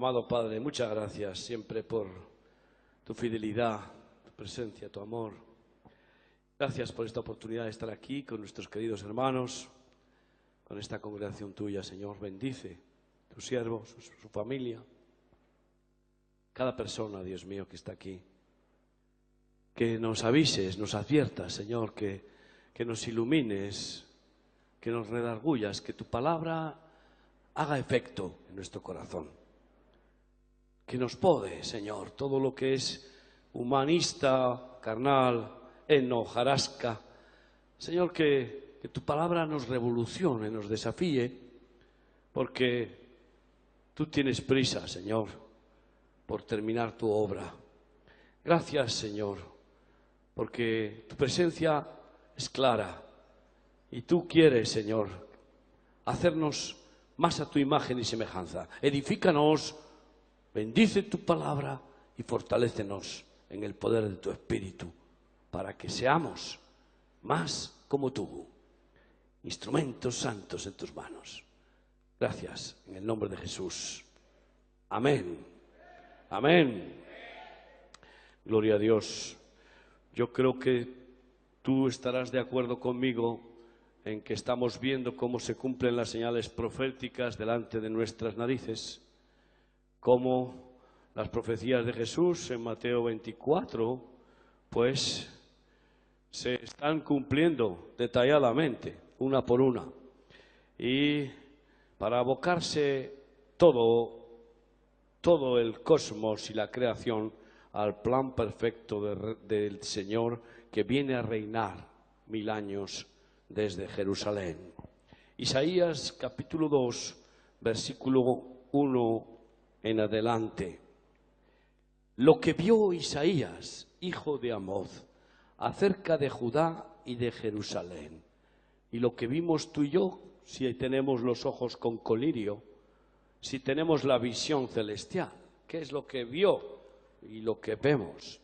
Amado Padre, muchas gracias siempre por tu fidelidad, tu presencia, tu amor. Gracias por esta oportunidad de estar aquí con nuestros queridos hermanos, con esta congregación tuya, Señor. Bendice tu siervo, su familia, cada persona, Dios mío, que está aquí. Que nos avises, nos adviertas, Señor, que nos ilumines, que nos redargullas, que tu palabra haga efecto en nuestro corazón. Que nos pode, Señor, todo lo que es humanista, carnal, hojarasca. Señor, que tu palabra nos revolucione, nos desafíe, porque tú tienes prisa, Señor, por terminar tu obra. Gracias, Señor, porque tu presencia es clara y tú quieres, Señor, hacernos más a tu imagen y semejanza. Edifícanos, bendice tu palabra y fortalécenos en el poder de tu Espíritu para que seamos más como tú, instrumentos santos en tus manos. Gracias, en el nombre de Jesús. Amén. Amén. Gloria a Dios. Yo creo que tú estarás de acuerdo conmigo en que estamos viendo cómo se cumplen las señales proféticas delante de nuestras narices, cómo las profecías de Jesús en Mateo 24, pues se están cumpliendo detalladamente, una por una. Y para abocarse todo el cosmos y la creación al plan perfecto del Señor que viene a reinar 1000 años desde Jerusalén. Isaías capítulo 2, versículo 1 en adelante. Lo que vio Isaías, hijo de Amoz, acerca de Judá y de Jerusalén, y lo que vimos tú y yo, si tenemos los ojos con colirio, si tenemos la visión celestial, ¿qué es lo que vio y lo que vemos?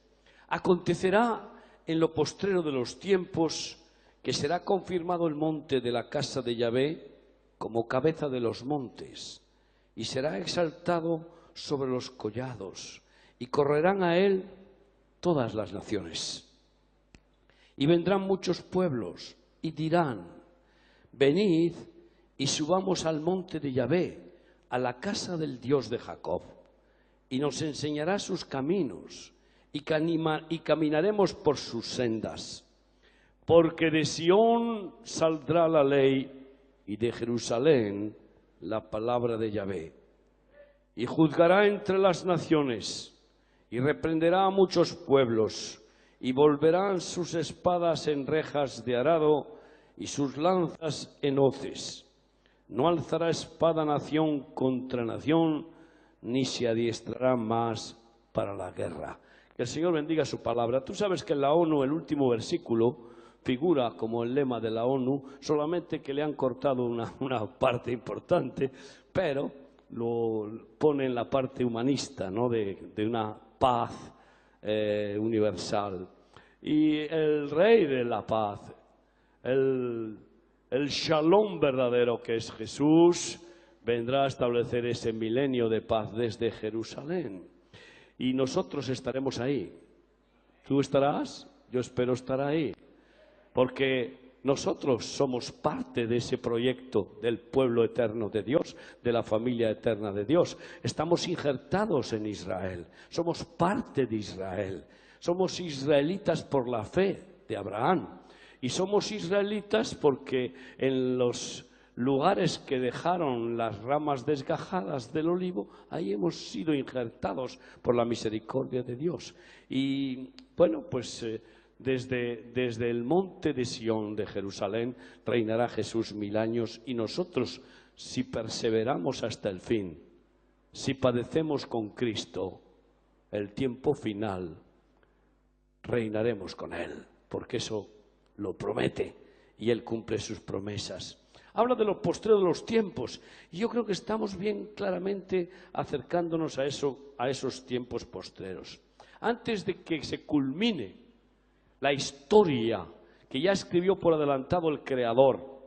Acontecerá en lo postrero de los tiempos que será confirmado el monte de la casa de Yahvé como cabeza de los montes, y será exaltado sobre los collados, y correrán a él todas las naciones. Y vendrán muchos pueblos, y dirán: venid y subamos al monte de Yahvé, a la casa del Dios de Jacob, y nos enseñará sus caminos, y caminaremos por sus sendas. Porque de Sión saldrá la ley, y de Jerusalén la palabra de Yahvé. Y juzgará entre las naciones, y reprenderá a muchos pueblos, y volverán sus espadas en rejas de arado, y sus lanzas en hoces. No alzará espada nación contra nación, ni se adiestrará más para la guerra. Que el Señor bendiga su palabra. Tú sabes que en la ONU, el último versículo, figura como el lema de la ONU, solamente que le han cortado una parte importante, pero lo pone en la parte humanista, ¿no? de una paz universal. Y el rey de la paz, el shalom verdadero que es Jesús, vendrá a establecer ese milenio de paz desde Jerusalén. Y nosotros estaremos ahí. ¿Tú estarás? Yo espero estar ahí. Porque nosotros somos parte de ese proyecto del pueblo eterno de Dios, de la familia eterna de Dios. Estamos injertados en Israel, somos parte de Israel, somos israelitas por la fe de Abraham. Y somos israelitas porque en los lugares que dejaron las ramas desgajadas del olivo, ahí hemos sido injertados por la misericordia de Dios. Y bueno, pues desde el monte de Sión de Jerusalén reinará Jesús 1000 años, y nosotros, si perseveramos hasta el fin, si padecemos con Cristo el tiempo final, reinaremos con Él, porque eso lo promete y Él cumple sus promesas. Habla de lo postrero de los tiempos, y yo creo que estamos bien claramente acercándonos a esos tiempos postreros. Antes de que se culmine la historia que ya escribió por adelantado el Creador,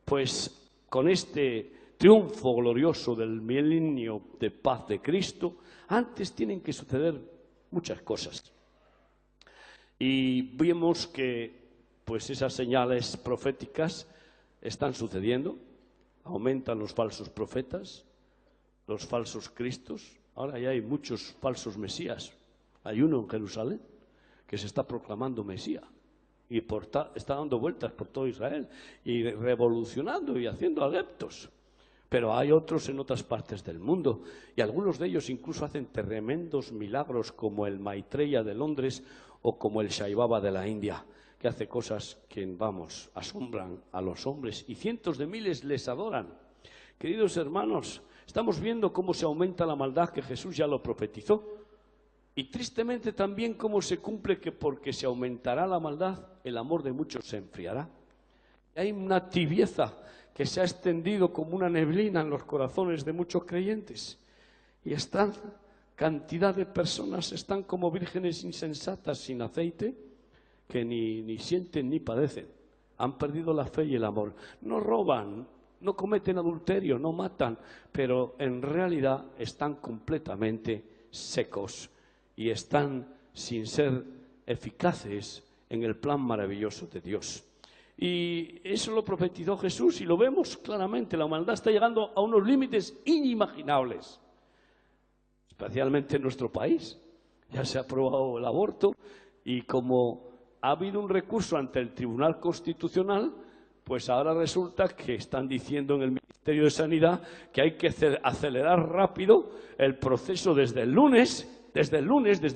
pues con este triunfo glorioso del milenio de paz de Cristo, antes tienen que suceder muchas cosas. Y vimos que pues esas señales proféticas están sucediendo, aumentan los falsos profetas, los falsos cristos. Ahora ya hay muchos falsos mesías. Hay uno en Jerusalén que se está proclamando Mesías y está dando vueltas por todo Israel y revolucionando y haciendo adeptos. Pero hay otros en otras partes del mundo y algunos de ellos incluso hacen tremendos milagros, como el Maitreya de Londres o como el Sai Baba de la India, que hace cosas que, vamos, asombran a los hombres y cientos de miles les adoran. Queridos hermanos, estamos viendo cómo se aumenta la maldad, que Jesús ya lo profetizó, y tristemente también cómo se cumple que porque se aumentará la maldad, el amor de muchos se enfriará. Hay una tibieza que se ha extendido como una neblina en los corazones de muchos creyentes. Y esta cantidad de personas están como vírgenes insensatas sin aceite, que ni sienten ni padecen. Han perdido la fe y el amor. No roban, no cometen adulterio, no matan, pero en realidad están completamente secos y están sin ser eficaces en el plan maravilloso de Dios. Y eso lo profetizó Jesús y lo vemos claramente. La maldad está llegando a unos límites inimaginables, especialmente en nuestro país. Ya se ha aprobado el aborto y como ha habido un recurso ante el Tribunal Constitucional, pues ahora resulta que están diciendo en el Ministerio de Sanidad que hay que acelerar rápido el proceso desde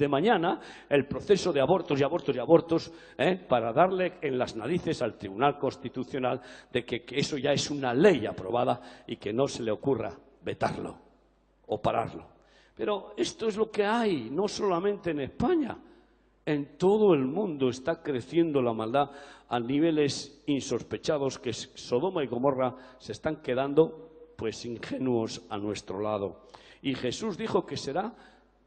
mañana, el proceso de abortos y abortos y abortos, para darle en las narices al Tribunal Constitucional de que eso ya es una ley aprobada y que no se le ocurra vetarlo o pararlo. Pero esto es lo que hay, no solamente en España. En todo el mundo está creciendo la maldad a niveles insospechados, que Sodoma y Gomorra se están quedando pues ingenuos a nuestro lado. Y Jesús dijo que será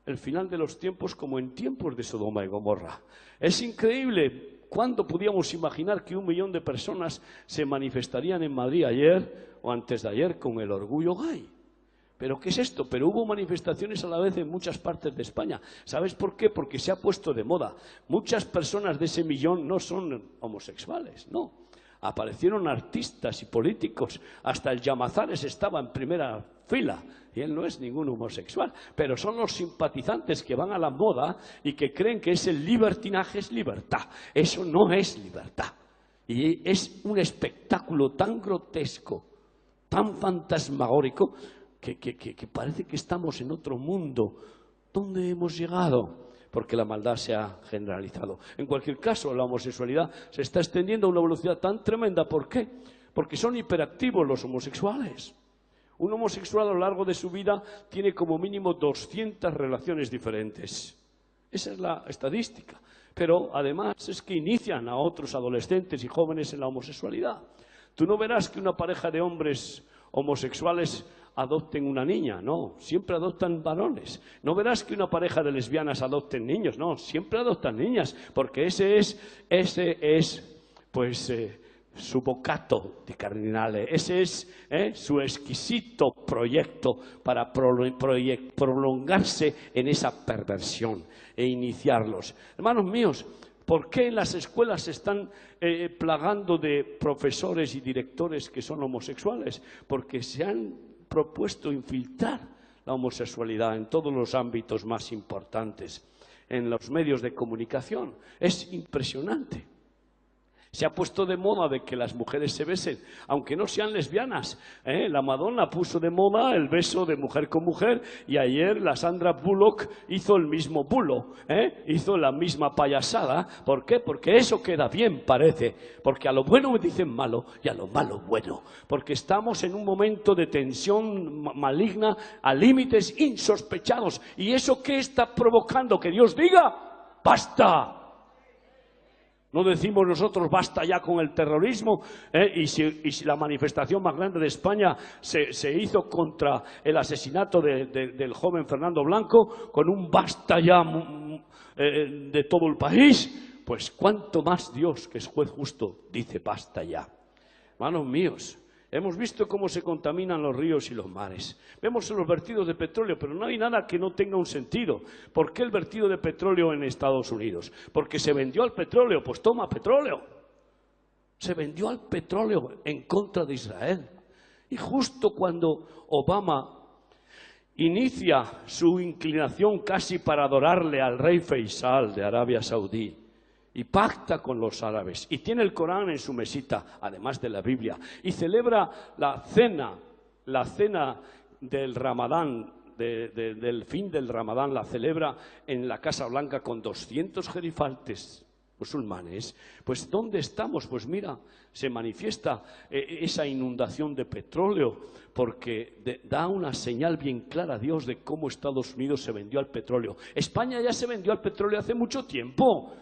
el final de los tiempos como en tiempos de Sodoma y Gomorra. Es increíble. ¿Cuándo podíamos imaginar que 1 millón de personas se manifestarían en Madrid ayer o antes de ayer con el orgullo gay? ¿Pero qué es esto? Pero hubo manifestaciones a la vez en muchas partes de España. ¿Sabes por qué? Porque se ha puesto de moda. Muchas personas de ese millón no son homosexuales, no. Aparecieron artistas y políticos. Hasta el Llamazares estaba en primera fila. Y él no es ningún homosexual. Pero son los simpatizantes que van a la moda y que creen que ese libertinaje es libertad. Eso no es libertad. Y es un espectáculo tan grotesco, tan fantasmagórico, que parece que estamos en otro mundo. ¿Dónde hemos llegado? Porque la maldad se ha generalizado. En cualquier caso, la homosexualidad se está extendiendo a una velocidad tan tremenda. ¿Por qué? Porque son hiperactivos los homosexuales. Un homosexual a lo largo de su vida tiene como mínimo 200 relaciones diferentes. Esa es la estadística. Pero además es que inician a otros adolescentes y jóvenes en la homosexualidad. Tú no verás que una pareja de hombres homosexuales adopten una niña, no, siempre adoptan varones. No verás que una pareja de lesbianas adopten niños, no, siempre adoptan niñas, porque ese es pues su vocato di cardinale, ese es su exquisito proyecto para prolongarse en esa perversión e iniciarlos. Hermanos míos, ¿por qué en las escuelas se están plagando de profesores y directores que son homosexuales? Porque se han propuesto infiltrar la homosexualidad en todos los ámbitos más importantes, en los medios de comunicación. Es impresionante. Se ha puesto de moda de que las mujeres se besen, aunque no sean lesbianas. La Madonna puso de moda el beso de mujer con mujer y ayer la Sandra Bullock hizo el mismo bulo, hizo la misma payasada. ¿Por qué? Porque eso queda bien, parece. Porque a lo bueno me dicen malo y a lo malo bueno. Porque estamos en un momento de tensión maligna a límites insospechados. ¿Y eso qué está provocando? Que Dios diga, ¡basta! No decimos nosotros basta ya con el terrorismo, y si la manifestación más grande de España se hizo contra el asesinato del joven Fernando Blanco, con un basta ya de todo el país, pues cuánto más Dios, que es juez justo, dice basta ya. Hermanos míos, Hemos visto cómo se contaminan los ríos y los mares. Vemos los vertidos de petróleo, pero no hay nada que no tenga un sentido. ¿Por qué el vertido de petróleo en Estados Unidos? Porque se vendió al petróleo, pues toma petróleo. Se vendió al petróleo en contra de Israel. Y justo cuando Obama inicia su inclinación casi para adorarle al rey Faisal de Arabia Saudí, y pacta con los árabes, y tiene el Corán en su mesita, además de la Biblia, y celebra la cena del Ramadán, del fin del Ramadán, la celebra en la Casa Blanca con 200 gerifaltes musulmanes. Pues ¿dónde estamos? Pues mira, se manifiesta esa inundación de petróleo, porque da una señal bien clara a Dios de cómo Estados Unidos se vendió al petróleo. España ya se vendió al petróleo hace mucho tiempo.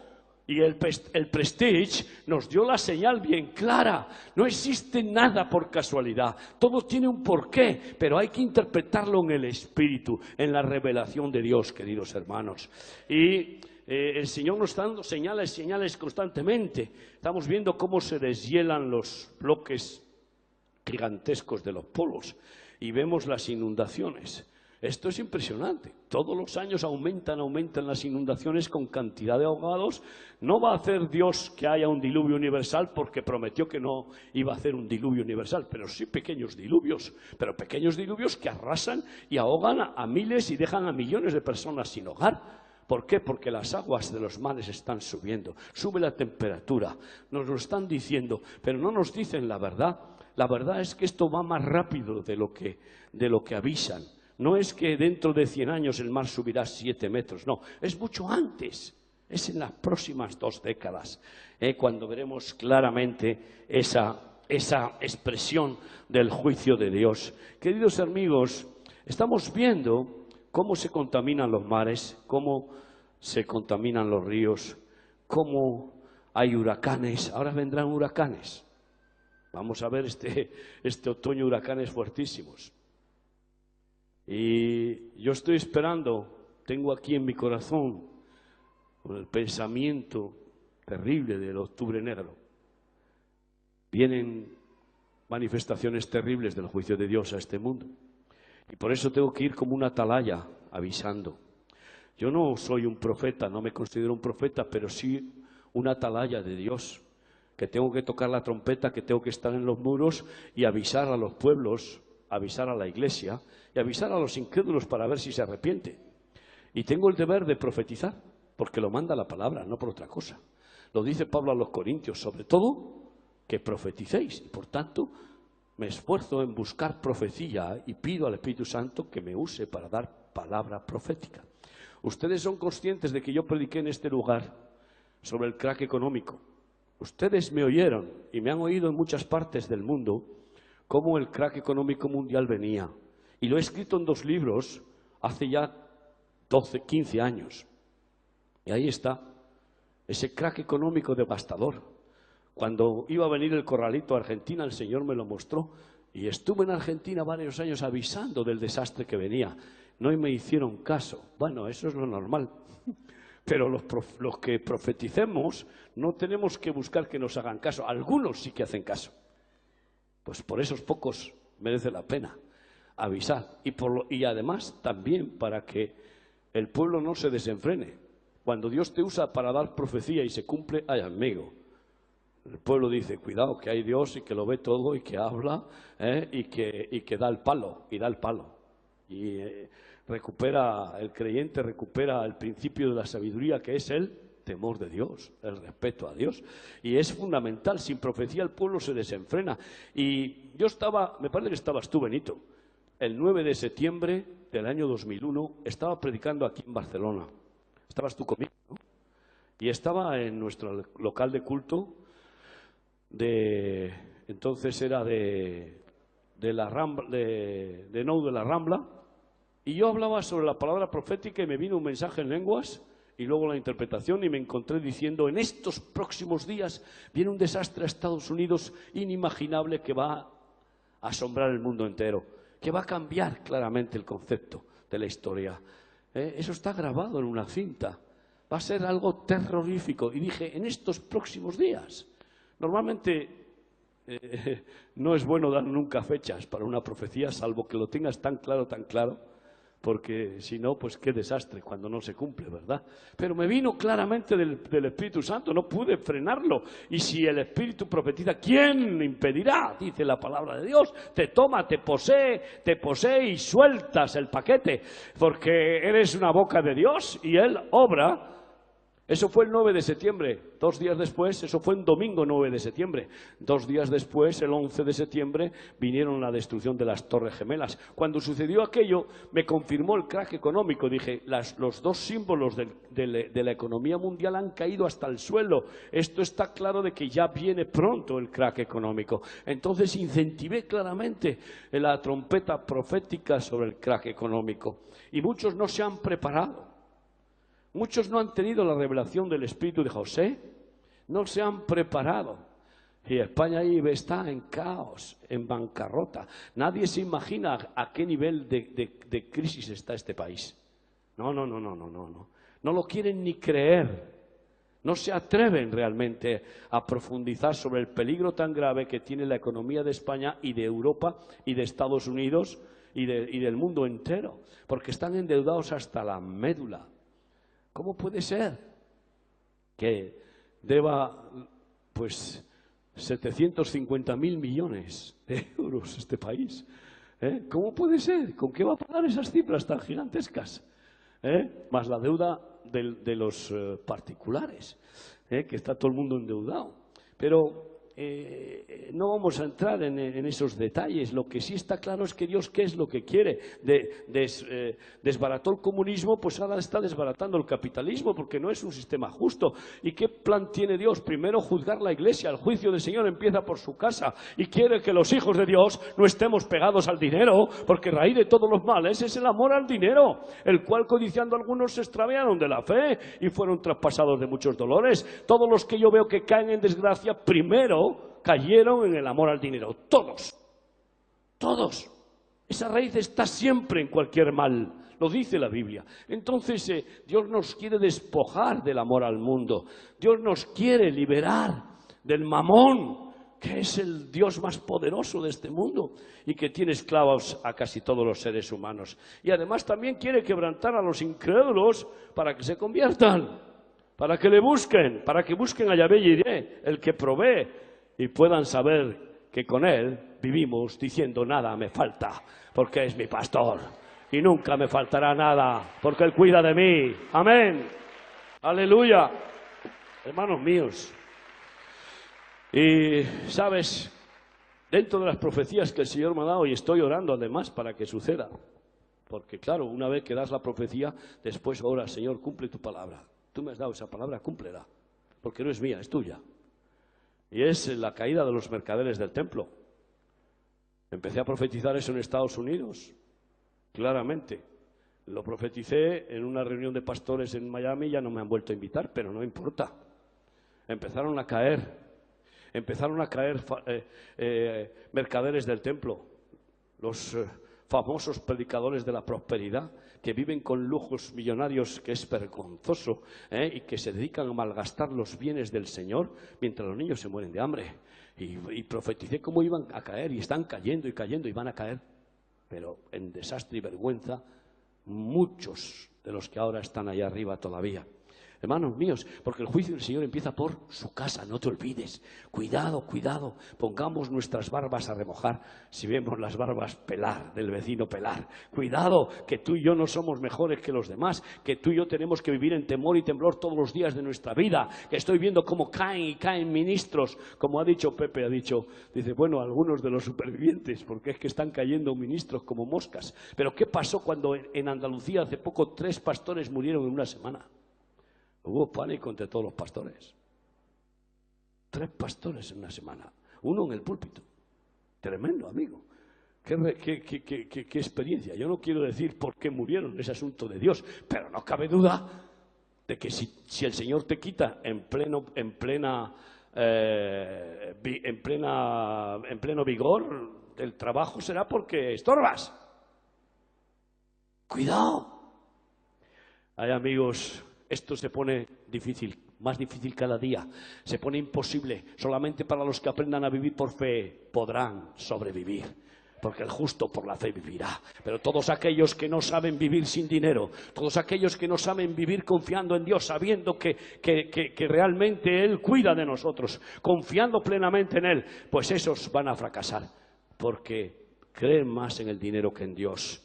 Y el Prestige nos dio la señal bien clara. No existe nada por casualidad. Todo tiene un porqué, pero hay que interpretarlo en el Espíritu, en la revelación de Dios, queridos hermanos. Y el Señor nos está dando señales constantemente. Estamos viendo cómo se deshielan los bloques gigantescos de los polos y vemos las inundaciones. Esto es impresionante. Todos los años aumentan las inundaciones con cantidad de ahogados. No va a hacer Dios que haya un diluvio universal porque prometió que no iba a hacer un diluvio universal, pero sí pequeños diluvios, pero pequeños diluvios que arrasan y ahogan a miles y dejan a millones de personas sin hogar. ¿Por qué? Porque las aguas de los mares están subiendo, sube la temperatura, nos lo están diciendo, pero no nos dicen la verdad. La verdad es que esto va más rápido de lo que avisan. No es que dentro de 100 años el mar subirá 7 metros, no, es mucho antes, es en las próximas 2 décadas, cuando veremos claramente esa expresión del juicio de Dios. Queridos amigos, estamos viendo cómo se contaminan los mares, cómo se contaminan los ríos, cómo hay huracanes. Ahora vendrán huracanes. Vamos a ver este otoño huracanes fuertísimos. Y yo estoy esperando, tengo aquí en mi corazón el pensamiento terrible del octubre negro. Vienen manifestaciones terribles del juicio de Dios a este mundo. Y por eso tengo que ir como una atalaya avisando. Yo no soy un profeta, no me considero un profeta, pero sí una atalaya de Dios, que tengo que tocar la trompeta, que tengo que estar en los muros y avisar a los pueblos, avisar a la iglesia y avisar a los incrédulos para ver si se arrepiente. Y tengo el deber de profetizar, porque lo manda la palabra, no por otra cosa. Lo dice Pablo a los Corintios, sobre todo que profeticéis, y por tanto me esfuerzo en buscar profecía y pido al Espíritu Santo que me use para dar palabra profética. Ustedes son conscientes de que yo prediqué en este lugar sobre el crack económico. Ustedes me oyeron y me han oído en muchas partes del mundo cómo el crack económico mundial venía. Y lo he escrito en 2 libros hace ya 15 años. Y ahí está, ese crack económico devastador. Cuando iba a venir el corralito a Argentina, el Señor me lo mostró. Y estuve en Argentina varios años avisando del desastre que venía. No me hicieron caso. Bueno, eso es lo normal. Pero los que profeticemos no tenemos que buscar que nos hagan caso. Algunos sí que hacen caso. Pues por esos pocos merece la pena avisar. Y además también para que el pueblo no se desenfrene. Cuando Dios te usa para dar profecía y se cumple, ay amigo, el pueblo dice, cuidado que hay Dios y que lo ve todo y que habla y que da el palo, y da el palo. Y el creyente recupera el principio de la sabiduría, que es el temor de Dios, el respeto a Dios. Y es fundamental, sin profecía el pueblo se desenfrena. Y yo me parece que estabas tú, Benito, el 9 de septiembre del año 2001, estaba predicando aquí en Barcelona. Estabas tú conmigo, ¿no? Y estaba en nuestro local de culto, entonces era de la Rambla, de la Rambla, y yo hablaba sobre la palabra profética y me vino un mensaje en lenguas y luego la interpretación, y me encontré diciendo, en estos próximos días viene un desastre a Estados Unidos inimaginable que va a asombrar el mundo entero, que va a cambiar claramente el concepto de la historia. Eso está grabado en una cinta, va a ser algo terrorífico. Y dije, en estos próximos días. Normalmente no es bueno dar nunca fechas para una profecía, salvo que lo tengas tan claro, porque si no, pues qué desastre cuando no se cumple, ¿verdad? Pero me vino claramente del Espíritu Santo, no pude frenarlo. Y si el Espíritu profetiza, ¿quién impedirá? Dice la palabra de Dios. Te toma, te posee y sueltas el paquete, porque eres una boca de Dios y Él obra. Eso fue el 9 de septiembre, 2 días después, eso fue un domingo 9 de septiembre. 2 días después, el 11 de septiembre, vinieron la destrucción de las Torres Gemelas. Cuando sucedió aquello, me confirmó el crack económico. Dije, los dos símbolos de la economía mundial han caído hasta el suelo. Esto está claro de que ya viene pronto el crack económico. Entonces incentivé claramente la trompeta profética sobre el crack económico. Y muchos no se han preparado. Muchos no han tenido la revelación del espíritu de José, no se han preparado. Y España ahí está en caos, en bancarrota. Nadie se imagina a qué nivel de crisis está este país. No. No lo quieren ni creer. No se atreven realmente a profundizar sobre el peligro tan grave que tiene la economía de España y de Europa y de Estados Unidos y del mundo entero. Porque están endeudados hasta la médula. ¿Cómo puede ser que deba, pues, 750.000 millones de euros este país? ¿Cómo puede ser? ¿Con qué va a pagar esas cifras tan gigantescas? Más la deuda de los particulares, que está todo el mundo endeudado. Pero no vamos a entrar en esos detalles. Lo que sí está claro es que Dios, ¿qué es lo que quiere? Desbarató el comunismo, pues ahora está desbaratando el capitalismo, porque no es un sistema justo. ¿Y qué plan tiene Dios? Primero juzgar la iglesia. El juicio del Señor empieza por su casa, y quiere que los hijos de Dios no estemos pegados al dinero, porque raíz de todos los males es el amor al dinero, el cual codiciando algunos se extraviaron de la fe y fueron traspasados de muchos dolores. Todos los que yo veo que caen en desgracia, primero cayeron en el amor al dinero. Todos. Esa raíz está siempre en cualquier mal. Lo dice la Biblia. Entonces Dios nos quiere despojar del amor al mundo. Dios nos quiere liberar del mamón, que es el Dios más poderoso de este mundo y que tiene esclavos a casi todos los seres humanos. Y además también quiere quebrantar a los incrédulos para que se conviertan, para que le busquen, para que busquen a Yahvé Yireh, el que provee, y puedan saber que con Él vivimos diciendo nada me falta, porque es mi pastor, y nunca me faltará nada, porque Él cuida de mí. Amén. Aleluya. Hermanos míos. Y, ¿sabes? Dentro de las profecías que el Señor me ha dado, y estoy orando además para que suceda, porque claro, una vez que das la profecía, después ora, Señor, cumple tu palabra. Tú me has dado esa palabra, cúmplela, porque no es mía, es tuya. Y es la caída de los mercaderes del templo. Empecé a profetizar eso en Estados Unidos, claramente. Lo profeticé en una reunión de pastores en Miami, ya no me han vuelto a invitar, pero no importa. Empezaron a caer mercaderes del templo, los famosos predicadores de la prosperidad, que viven con lujos millonarios, que es vergonzoso, y que se dedican a malgastar los bienes del Señor mientras los niños se mueren de hambre. Y profeticé cómo iban a caer, y están cayendo y van a caer, pero en desastre y vergüenza, muchos de los que ahora están allá arriba todavía. Hermanos míos, porque el juicio del Señor empieza por su casa, no te olvides. Cuidado, pongamos nuestras barbas a remojar si vemos las barbas pelar, del vecino pelar. Cuidado, que tú y yo no somos mejores que los demás, que tú y yo tenemos que vivir en temor y temblor todos los días de nuestra vida, que estoy viendo cómo caen ministros, como ha dicho Pepe, dice, bueno, algunos de los supervivientes, porque es que están cayendo ministros como moscas. Pero ¿qué pasó cuando en Andalucía hace poco 3 pastores murieron en una semana? Hubo pánico entre todos los pastores. 3 pastores en una semana. Uno en el púlpito. Tremendo, amigo. Qué experiencia. Yo no quiero decir por qué murieron, es asunto de Dios, pero no cabe duda de que si el Señor te quita en pleno vigor del trabajo, será porque estorbas. Cuidado. Hay amigos. Esto se pone difícil más difícil cada día, se pone imposible. Solamente para los que aprendan a vivir por fe podrán sobrevivir, porque el justo por la fe vivirá. Pero todos aquellos que no saben vivir sin dinero, todos aquellos que no saben vivir confiando en Dios, sabiendo que realmente Él cuida de nosotros, confiando plenamente en Él, pues esos van a fracasar, porque creen más en el dinero que en Dios.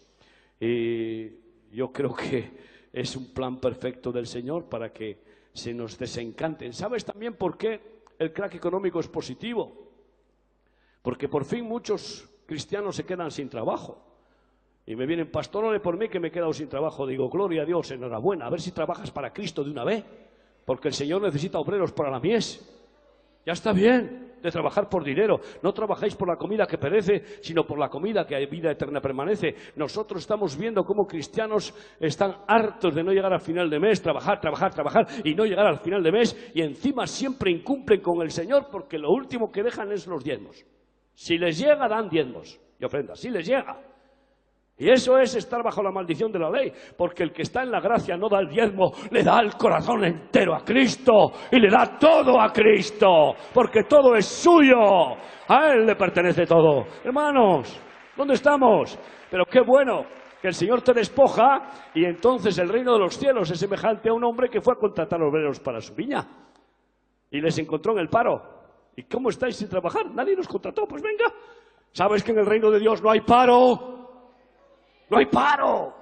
Y yo creo que es un plan perfecto del Señor para que se nos desencanten. ¿Sabes también por qué el crack económico es positivo? Porque por fin muchos cristianos se quedan sin trabajo. Y me vienen, pastor, ore por mí que me he quedado sin trabajo. Digo, gloria a Dios, enhorabuena, a ver si trabajas para Cristo de una vez. Porque el Señor necesita obreros para la mies. Ya está bien de trabajar por dinero. No trabajéis por la comida que perece, sino por la comida que a vida eterna permanece. Nosotros estamos viendo cómo cristianos están hartos de no llegar al final de mes, trabajar y no llegar al final de mes, y encima siempre incumplen con el Señor porque lo último que dejan es los diezmos. Si les llega, dan diezmos y ofrendas. Si les llega. Y eso es estar bajo la maldición de la ley, porque el que está en la gracia no da el diezmo, le da el corazón entero a Cristo y le da todo a Cristo, porque todo es suyo, a Él le pertenece todo. Hermanos, ¿dónde estamos? Pero qué bueno que el Señor te despoja y entonces el reino de los cielos es semejante a un hombre que fue a contratar obreros para su viña y les encontró en el paro. ¿Y cómo estáis sin trabajar? Nadie nos contrató, pues venga. ¿Sabes que en el reino de Dios no hay paro? No hay paro.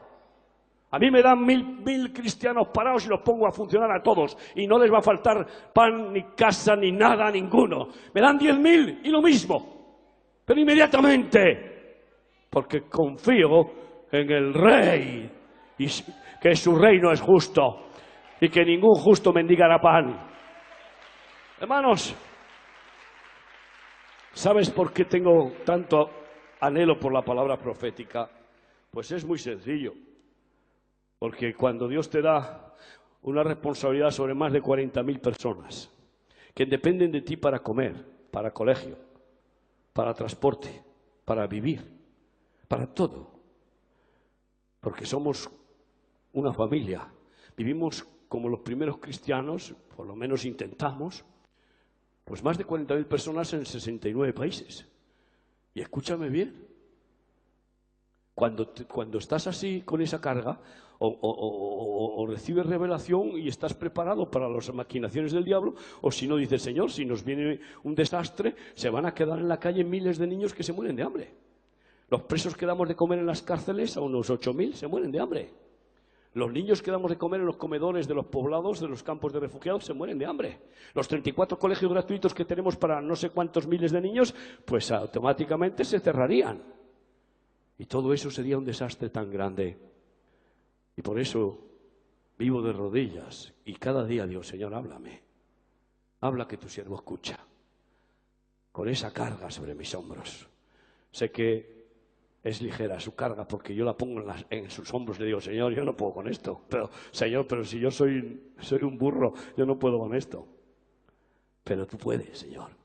A mí me dan mil cristianos parados y los pongo a funcionar a todos. Y no les va a faltar pan, ni casa, ni nada a ninguno. Me dan 10.000 y lo mismo. Pero inmediatamente. Porque confío en el Rey. Y que su reino es justo. Y que ningún justo mendigará pan. Hermanos, ¿sabes por qué tengo tanto anhelo por la palabra profética? Pues es muy sencillo, porque cuando Dios te da una responsabilidad sobre más de 40.000 personas que dependen de ti para comer, para colegio, para transporte, para vivir, para todo, porque somos una familia, vivimos como los primeros cristianos, por lo menos intentamos, pues más de 40.000 personas en 69 países. Y escúchame bien. Cuando estás así con esa carga o recibes revelación y estás preparado para las maquinaciones del diablo, o si no, dice el Señor, si nos viene un desastre, se van a quedar en la calle miles de niños que se mueren de hambre. Los presos que damos de comer en las cárceles, a unos 8.000, se mueren de hambre. Los niños que damos de comer en los comedores de los poblados, de los campos de refugiados, se mueren de hambre. Los 34 colegios gratuitos que tenemos para no sé cuántos miles de niños, pues automáticamente se cerrarían. Y todo eso sería un desastre tan grande. Y por eso vivo de rodillas y cada día digo, Señor, háblame. Habla que tu siervo escucha. Con esa carga sobre mis hombros. Sé que es ligera su carga porque yo la pongo en sus hombros. Le digo, Señor, yo no puedo con esto. Pero, Señor, pero si yo soy un burro, yo no puedo con esto. Pero tú puedes, Señor.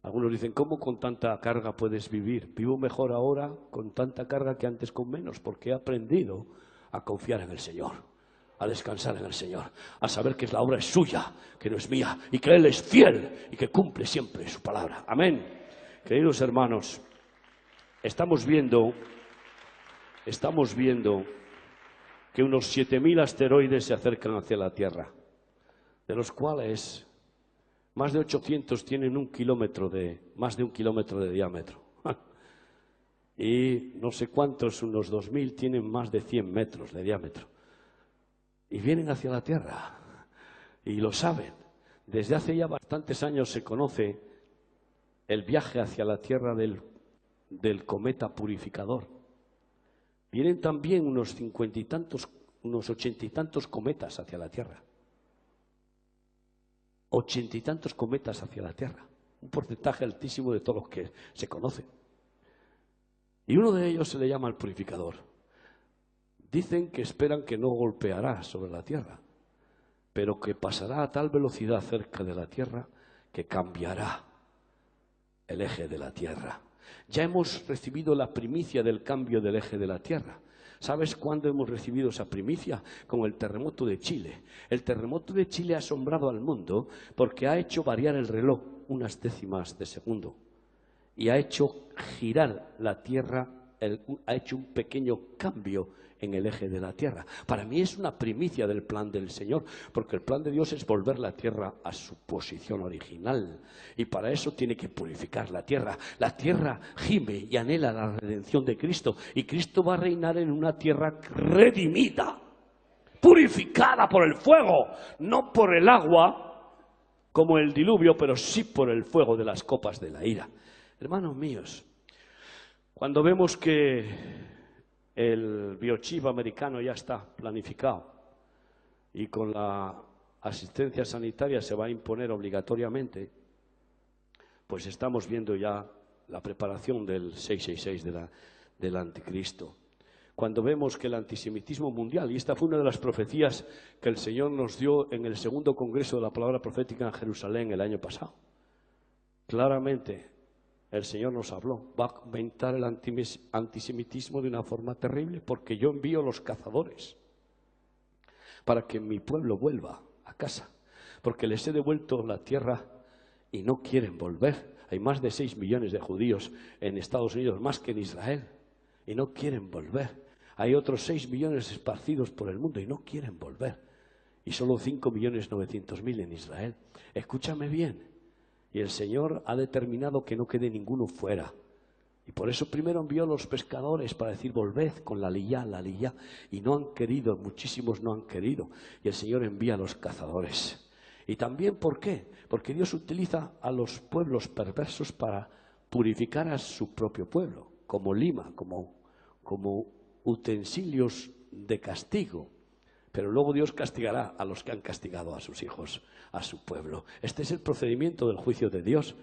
Algunos dicen, ¿cómo con tanta carga puedes vivir? Vivo mejor ahora con tanta carga que antes con menos, porque he aprendido a confiar en el Señor, a descansar en el Señor, a saber que la obra es suya, que no es mía, y que Él es fiel y que cumple siempre su palabra. Amén. Queridos hermanos, estamos viendo que unos 7.000 asteroides se acercan hacia la Tierra, de los cuales más de 800 tienen más de un kilómetro de diámetro. Y no sé cuántos, unos 2.000, tienen más de 100 metros de diámetro. Y vienen hacia la Tierra. Y lo saben. Desde hace ya bastantes años se conoce el viaje hacia la Tierra del cometa purificador. Vienen también unos 50 y tantos, unos 80 y tantos cometas hacia la Tierra. 80 y tantos cometas hacia la Tierra, un porcentaje altísimo de todos los que se conocen. Y uno de ellos se le llama el purificador. Dicen que esperan que no golpeará sobre la Tierra, pero que pasará a tal velocidad cerca de la Tierra que cambiará el eje de la Tierra. Ya hemos recibido la primicia del cambio del eje de la Tierra. ¿Sabes cuándo hemos recibido esa primicia? Con el terremoto de Chile. El terremoto de Chile ha asombrado al mundo porque ha hecho variar el reloj unas décimas de segundo y ha hecho girar la Tierra, ha hecho un pequeño cambio en el eje de la Tierra. Para mí es una primicia del plan del Señor, porque el plan de Dios es volver la Tierra a su posición original, y para eso tiene que purificar la Tierra. La Tierra gime y anhela la redención de Cristo, y Cristo va a reinar en una Tierra redimida, purificada por el fuego, no por el agua, como el diluvio, pero sí por el fuego de las copas de la ira. Hermanos míos, cuando vemos que el biochip americano ya está planificado y con la asistencia sanitaria se va a imponer obligatoriamente, pues estamos viendo ya la preparación del 666 del anticristo. Cuando vemos que el antisemitismo mundial, y esta fue una de las profecías que el Señor nos dio en el segundo congreso de la palabra profética en Jerusalén el año pasado, claramente el Señor nos habló, va a aumentar el antisemitismo de una forma terrible, porque yo envío los cazadores para que mi pueblo vuelva a casa, porque les he devuelto la tierra y no quieren volver. Hay más de 6 millones de judíos en Estados Unidos, más que en Israel, y no quieren volver. Hay otros 6 millones esparcidos por el mundo y no quieren volver, y solo 5.900.000 en Israel. Escúchame bien. Y el Señor ha determinado que no quede ninguno fuera. Y por eso primero envió a los pescadores para decir, volved con la liyá. Y no han querido, muchísimos no han querido. Y el Señor envía a los cazadores. Y también, ¿por qué? Porque Dios utiliza a los pueblos perversos para purificar a su propio pueblo, como lima, como utensilios de castigo. Pero luego Dios castigará a los que han castigado a sus hijos, a su pueblo. Este es el procedimiento del juicio de Dios.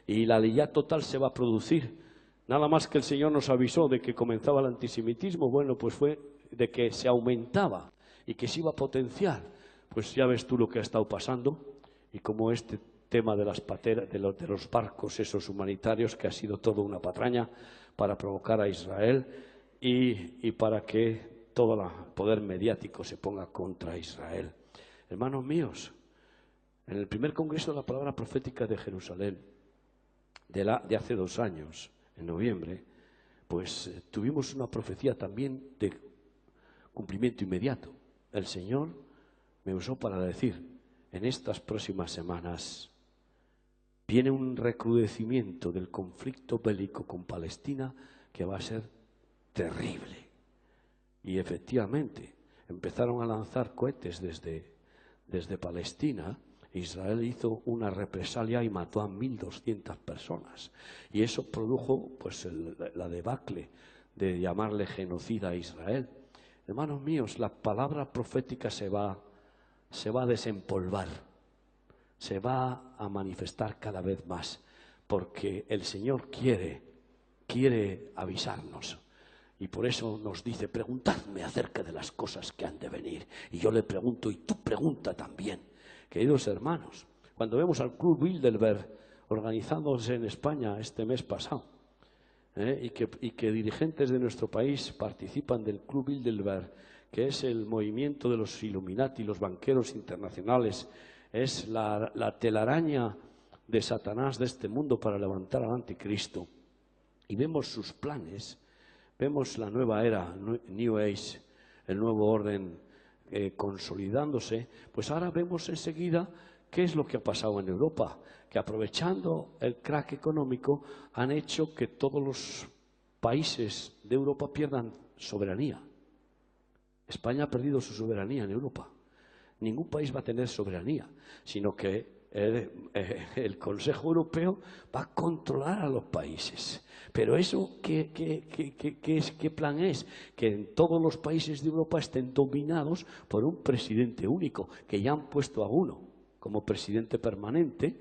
Y la leyad total se va a producir. Nada más que el Señor nos avisó de que comenzaba el antisemitismo, bueno, pues fue de que se aumentaba y que se iba a potenciar. Pues ya ves tú lo que ha estado pasando, y como este tema de las pateras, de los barcos esos humanitarios, que ha sido toda una patraña para provocar a Israel y para que todo el poder mediático se ponga contra Israel. Hermanos míos, en el primer congreso de la palabra profética de Jerusalén, de hace 2 años, en noviembre, pues tuvimos una profecía también de cumplimiento inmediato. El Señor me usó para decir, en estas próximas semanas viene un recrudecimiento del conflicto bélico con Palestina que va a ser terrible. Y efectivamente, empezaron a lanzar cohetes desde Palestina. Israel hizo una represalia y mató a 1.200 personas. Y eso produjo pues la debacle de llamarle genocida a Israel. Hermanos míos, la palabra profética se va a desempolvar, se va a manifestar cada vez más, porque el Señor quiere avisarnos. Y por eso nos dice, preguntadme acerca de las cosas que han de venir. Y yo le pregunto, y tú pregunta también. Queridos hermanos, cuando vemos al Club Bilderberg organizándose en España este mes pasado, y que dirigentes de nuestro país participan del Club Bilderberg, que es el movimiento de los Illuminati, los banqueros internacionales, es la telaraña de Satanás de este mundo para levantar al anticristo. Y vemos sus planes. Vemos la nueva era, New Age, el nuevo orden consolidándose. Pues ahora vemos enseguida qué es lo que ha pasado en Europa, que aprovechando el crack económico han hecho que todos los países de Europa pierdan soberanía. España ha perdido su soberanía en Europa. Ningún país va a tener soberanía, sino que el Consejo Europeo va a controlar a los países. Pero eso, ¿qué plan es? Que en todos los países de Europa estén dominados por un presidente único, que ya han puesto a uno como presidente permanente,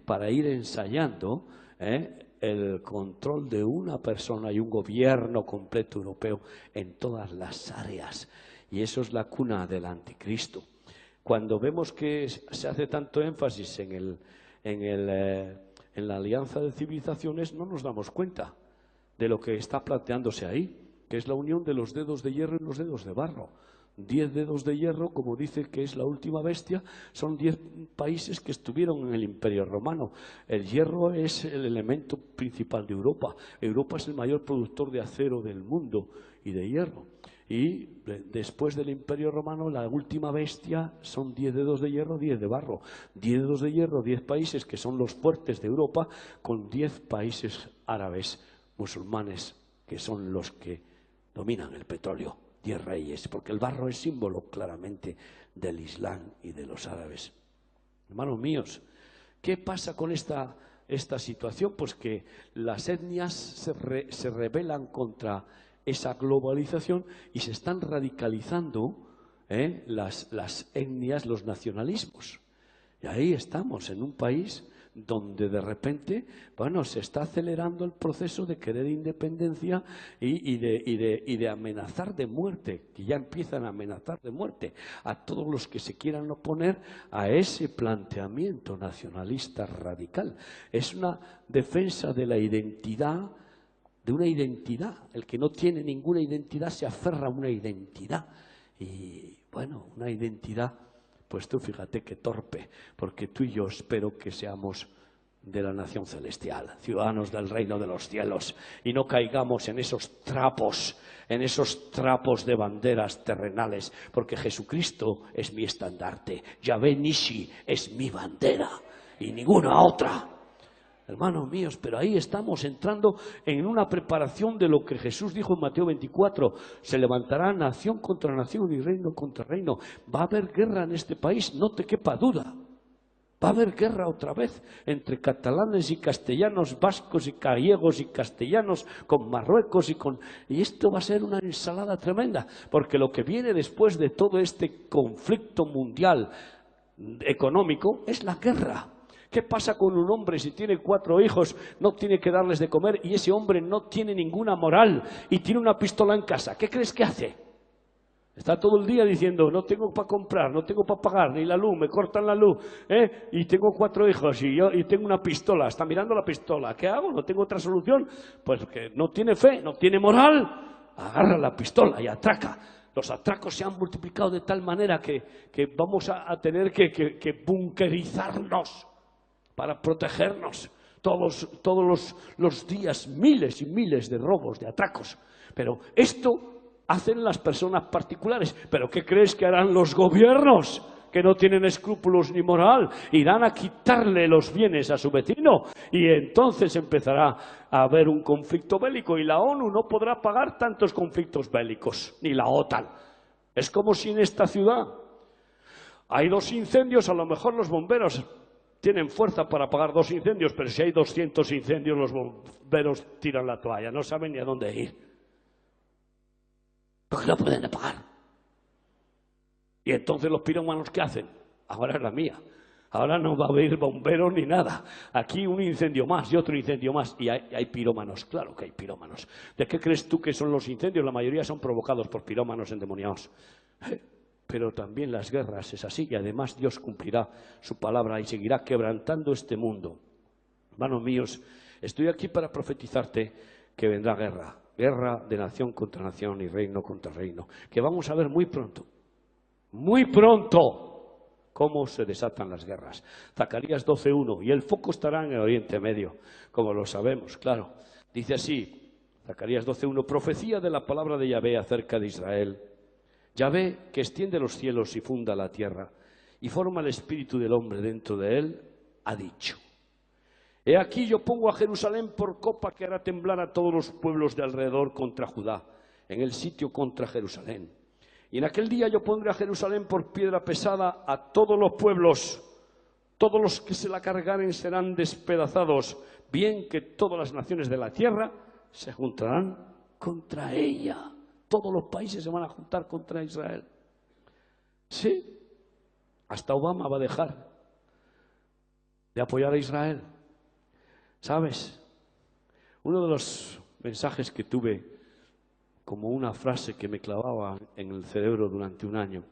para ir ensayando el control de una persona y un gobierno completo europeo en todas las áreas. Y eso es la cuna del anticristo. Cuando vemos que se hace tanto énfasis en la alianza de civilizaciones, no nos damos cuenta de lo que está planteándose ahí. que es la unión de los dedos de hierro y los dedos de barro. 10 dedos de hierro, como dice que es la última bestia, son 10 países que estuvieron en el Imperio Romano. El hierro es el elemento principal de Europa. Europa es el mayor productor de acero del mundo y de hierro. Y después del Imperio Romano, la última bestia son 10 dedos de hierro, 10 de barro. 10 dedos de hierro, 10 países que son los fuertes de Europa, con 10 países árabes, musulmanes, que son los que dominan el petróleo. 10 reyes, porque el barro es símbolo claramente del Islam y de los árabes. Hermanos míos, ¿qué pasa con esta situación? Pues que las etnias se rebelan contra esa globalización y se están radicalizando las etnias, los nacionalismos. Y ahí estamos, en un país donde de repente, bueno, se está acelerando el proceso de querer independencia y de amenazar de muerte, que ya empiezan a amenazar de muerte a todos los que se quieran oponer a ese planteamiento nacionalista radical. Es una defensa de la identidad, de una identidad. El que no tiene ninguna identidad se aferra a una identidad. Y bueno, una identidad, pues tú fíjate qué torpe, porque tú y yo espero que seamos de la nación celestial, ciudadanos del reino de los cielos, y no caigamos en esos trapos de banderas terrenales, porque Jesucristo es mi estandarte, Yahvé Nishi es mi bandera y ninguna otra. Hermanos míos, pero ahí estamos entrando en una preparación de lo que Jesús dijo en Mateo 24. Se levantará nación contra nación y reino contra reino. Va a haber guerra en este país, no te quepa duda. Va a haber guerra otra vez entre catalanes y castellanos, vascos y gallegos y castellanos, con Marruecos y esto va a ser una ensalada tremenda, porque lo que viene después de todo este conflicto mundial económico es la guerra. ¿Qué pasa con un hombre si tiene 4 hijos, no tiene que darles de comer y ese hombre no tiene ninguna moral y tiene una pistola en casa? ¿Qué crees que hace? Está todo el día diciendo, no tengo para comprar, no tengo para pagar, ni la luz, me cortan la luz, y tengo 4 hijos y tengo una pistola, está mirando la pistola. ¿Qué hago? ¿No tengo otra solución? Pues que no tiene fe, no tiene moral, agarra la pistola y atraca. Los atracos se han multiplicado de tal manera que vamos a tener que bunkerizarnos para protegernos. Todos los días miles y miles de robos, de atracos. Pero esto hacen las personas particulares. ¿Pero qué crees que harán los gobiernos? Que no tienen escrúpulos ni moral. Irán a quitarle los bienes a su vecino. Y entonces empezará a haber un conflicto bélico. Y la ONU no podrá pagar tantos conflictos bélicos. Ni la OTAN. Es como si en esta ciudad hay 2 incendios, a lo mejor los bomberos tienen fuerza para apagar 2 incendios, pero si hay 200 incendios, los bomberos tiran la toalla, no saben ni a dónde ir. Porque no pueden apagar. Y entonces los pirómanos, ¿qué hacen? Ahora es la mía. Ahora no va a haber bomberos ni nada. Aquí un incendio más y otro incendio más. Y hay pirómanos, claro que hay pirómanos. ¿De qué crees tú que son los incendios? La mayoría son provocados por pirómanos endemoniados. Pero también las guerras es así, y además Dios cumplirá su palabra y seguirá quebrantando este mundo. Hermanos míos, estoy aquí para profetizarte que vendrá guerra, guerra de nación contra nación y reino contra reino, que vamos a ver muy pronto, cómo se desatan las guerras. Zacarías 12:1, y el foco estará en el Oriente Medio, como lo sabemos, claro. Dice así, Zacarías 12:1, profecía de la palabra de Yahvé acerca de Israel. Yahvé, que extiende los cielos y funda la tierra, y forma el espíritu del hombre dentro de él, ha dicho: he aquí yo pongo a Jerusalén por copa que hará temblar a todos los pueblos de alrededor contra Judá, en el sitio contra Jerusalén. Y en aquel día yo pondré a Jerusalén por piedra pesada a todos los pueblos. Todos los que se la cargaren serán despedazados, bien que todas las naciones de la tierra se juntarán contra ella. Todos los países se van a juntar contra Israel. Sí, hasta Obama va a dejar de apoyar a Israel. ¿Sabes? Uno de los mensajes que tuve como una frase que me clavaba en el cerebro durante un año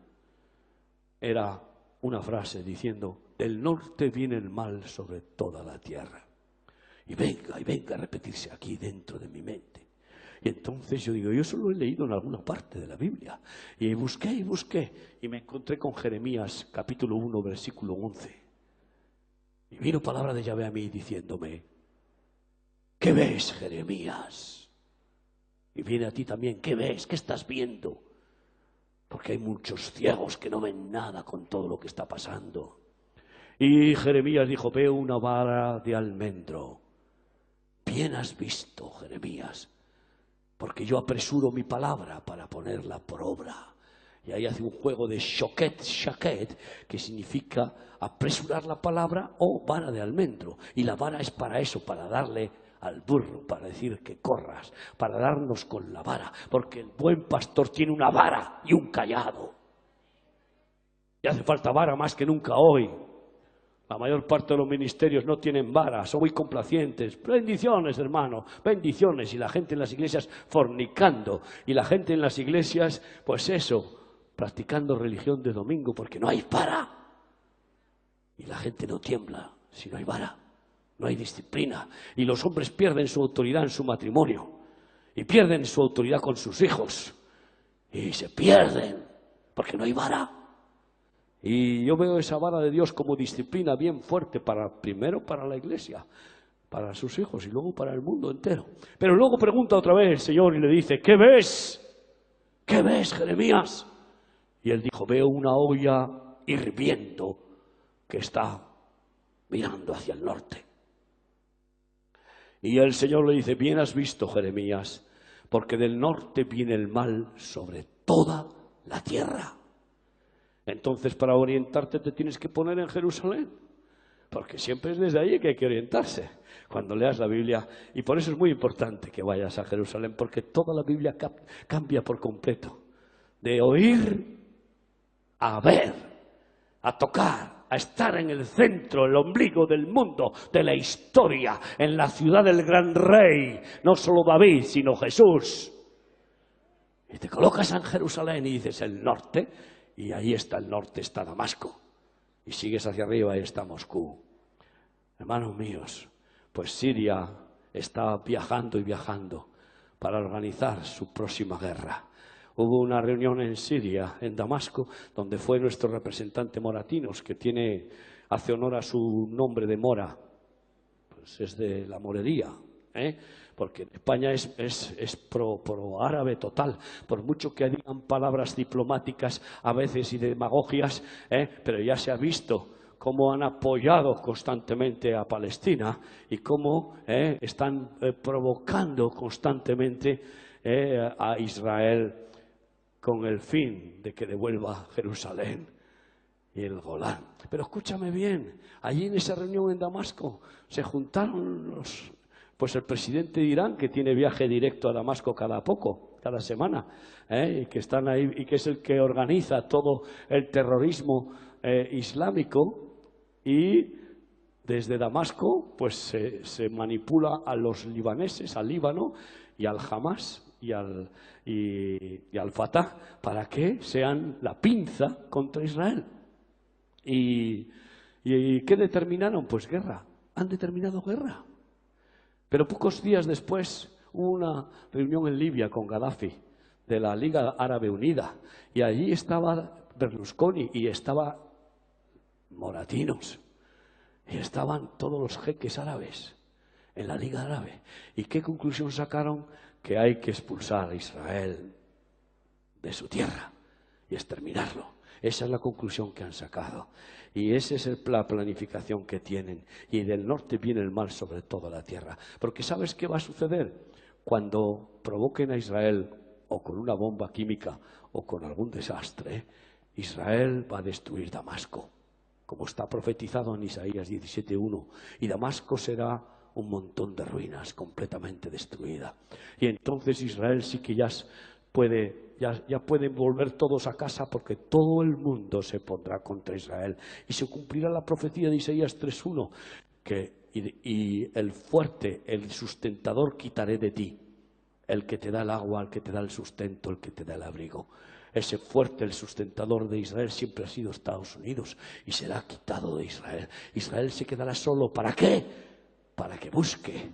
era una frase diciendo: del norte viene el mal sobre toda la tierra. Y venga a repetirse aquí dentro de mi mente. Y entonces yo digo, yo eso lo he leído en alguna parte de la Biblia. Y busqué, y me encontré con Jeremías, capítulo 1, versículo 11. Y vino palabra de Yahvé a mí diciéndome, ¿qué ves, Jeremías? Y viene a ti también, ¿qué ves? ¿Qué estás viendo? Porque hay muchos ciegos que no ven nada con todo lo que está pasando. Y Jeremías dijo, veo una vara de almendro. Bien has visto, Jeremías, porque yo apresuro mi palabra para ponerla por obra. Y ahí hace un juego de shaket, que significa apresurar la palabra o vara de almendro. Y la vara es para eso, para darle al burro, para decir que corras, para darnos con la vara. Porque el buen pastor tiene una vara y un cayado. Y hace falta vara más que nunca hoy. La mayor parte de los ministerios no tienen varas, son muy complacientes. Bendiciones, hermano, bendiciones. Y la gente en las iglesias fornicando. Y la gente en las iglesias, pues eso, practicando religión de domingo porque no hay vara. Y la gente no tiembla si no hay vara. No hay disciplina. Y los hombres pierden su autoridad en su matrimonio. Y pierden su autoridad con sus hijos. Y se pierden porque no hay vara. Y yo veo esa vara de Dios como disciplina bien fuerte primero para la iglesia, para sus hijos y luego para el mundo entero. Pero luego pregunta otra vez el Señor y le dice, ¿qué ves? ¿Qué ves, Jeremías? Y él dijo, veo una olla hirviendo que está mirando hacia el norte. Y el Señor le dice, bien has visto, Jeremías, porque del norte viene el mal sobre toda la tierra. Entonces, para orientarte te tienes que poner en Jerusalén, porque siempre es desde allí que hay que orientarse cuando leas la Biblia. Y por eso es muy importante que vayas a Jerusalén, porque toda la Biblia cambia por completo. De oír a ver, a tocar, a estar en el centro, el ombligo del mundo, de la historia, en la ciudad del gran rey, no solo David, sino Jesús. Y te colocas en Jerusalén y dices el norte. Y ahí está el norte, está Damasco. Y sigues hacia arriba y está Moscú. Hermanos míos, pues Siria está viajando y viajando para organizar su próxima guerra. Hubo una reunión en Siria, en Damasco, donde fue nuestro representante Moratinos, que hace honor a su nombre de Mora. Pues es de la morería, porque España es pro árabe total, por mucho que digan palabras diplomáticas a veces y demagogias, pero ya se ha visto cómo han apoyado constantemente a Palestina y cómo están provocando constantemente a Israel con el fin de que devuelva Jerusalén y el Golán. Pero escúchame bien, allí en esa reunión en Damasco se juntaron pues el presidente de Irán, que tiene viaje directo a Damasco cada semana, y que están ahí y que es el que organiza todo el terrorismo islámico, y desde Damasco pues se manipula a los libaneses, al Líbano y al Hamas y al Fatah para que sean la pinza contra Israel. ¿Y qué determinaron? Pues guerra. Han determinado guerra. Pero pocos días después hubo una reunión en Libia con Gaddafi, de la Liga Árabe Unida, y allí estaba Berlusconi y estaba Moratinos, y estaban todos los jeques árabes en la Liga Árabe. ¿Y qué conclusión sacaron? Que hay que expulsar a Israel de su tierra y exterminarlo. Esa es la conclusión que han sacado. Y esa es la planificación que tienen. Y del norte viene el mal sobre toda la tierra. Porque ¿sabes qué va a suceder? Cuando provoquen a Israel o con una bomba química o con algún desastre, Israel va a destruir Damasco, como está profetizado en Isaías 17:1. Y Damasco será un montón de ruinas, completamente destruida. Y entonces Israel sí que ya pueden volver todos a casa, porque todo el mundo se pondrá contra Israel. Y se cumplirá la profecía de Isaías 3:1, y el fuerte, el sustentador quitaré de ti, el que te da el agua, el que te da el sustento, el que te da el abrigo. Ese fuerte, el sustentador de Israel, siempre ha sido Estados Unidos y será quitado de Israel. Israel se quedará solo. ¿Para qué? Para que busque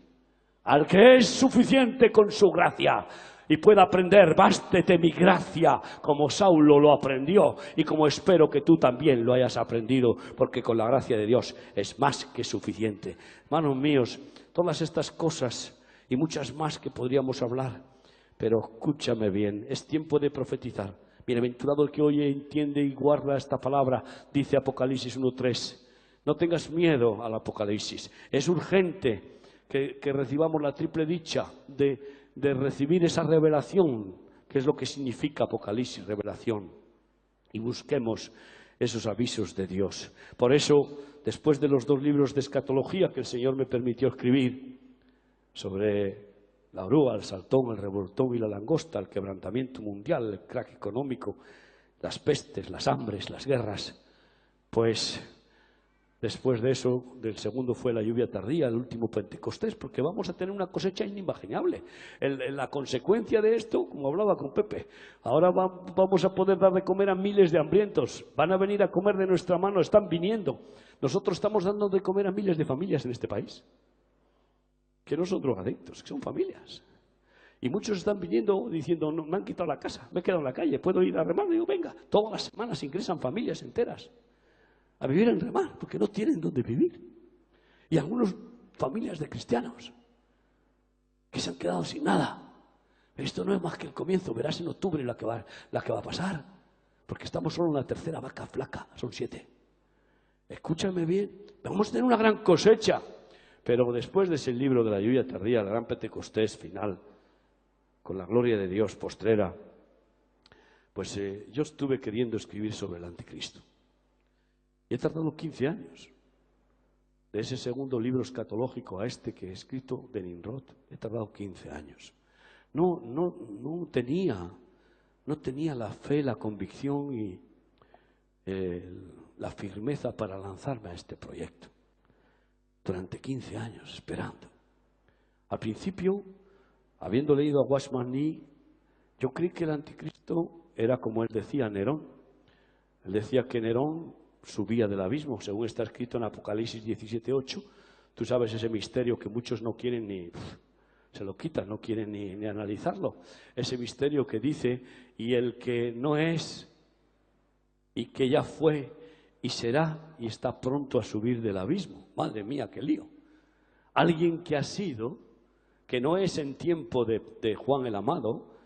Al que es suficiente con su gracia y pueda aprender, bástete mi gracia, como Saulo lo aprendió y como espero que tú también lo hayas aprendido, porque con la gracia de Dios es más que suficiente. Hermanos míos, todas estas cosas y muchas más que podríamos hablar, pero escúchame bien, es tiempo de profetizar. Bienaventurado el que oye, entiende y guarda esta palabra, dice Apocalipsis 1:3. No tengas miedo al Apocalipsis, es urgente que recibamos la triple dicha de recibir esa revelación, que es lo que significa Apocalipsis, revelación, y busquemos esos avisos de Dios. Por eso, después de los 2 libros de escatología que el Señor me permitió escribir sobre la oruga, el saltón, el revoltón y la langosta, el quebrantamiento mundial, el crack económico, las pestes, las hambres, las guerras, pues después de eso, del segundo fue la lluvia tardía, el último Pentecostés, porque vamos a tener una cosecha inimaginable. La consecuencia de esto, como hablaba con Pepe, ahora vamos a poder dar de comer a miles de hambrientos, van a venir a comer de nuestra mano, están viniendo. Nosotros estamos dando de comer a miles de familias en este país, que no son drogadictos, que son familias. Y muchos están viniendo diciendo, no, me han quitado la casa, me he quedado en la calle, puedo ir a remar. Y digo, venga, todas las semanas ingresan familias enteras a vivir en remar, porque no tienen dónde vivir. Y algunas familias de cristianos que se han quedado sin nada. Pero esto no es más que el comienzo, verás en octubre la que va a pasar, porque estamos solo en la tercera vaca flaca, son 7. Escúchame bien, vamos a tener una gran cosecha, pero después de ese libro de la lluvia tardía, el gran Pentecostés final, con la gloria de Dios postrera, pues yo estuve queriendo escribir sobre el anticristo. Y he tardado 15 años. De ese segundo libro escatológico a este que he escrito de Nimrod, he tardado 15 años. No tenía la fe, la convicción y la firmeza para lanzarme a este proyecto. Durante 15 años esperando. Al principio, habiendo leído a Watchman Nee, yo creí que el anticristo era como él decía, Nerón. Él decía que Nerón subía del abismo, según está escrito en Apocalipsis 17:8. Tú sabes ese misterio que muchos no quieren ni... se lo quitan, no quieren ni analizarlo. Ese misterio que dice, y el que no es, y que ya fue, y será, y está pronto a subir del abismo. Madre mía, qué lío. Alguien que ha sido, que no es en tiempo de Juan el Amado,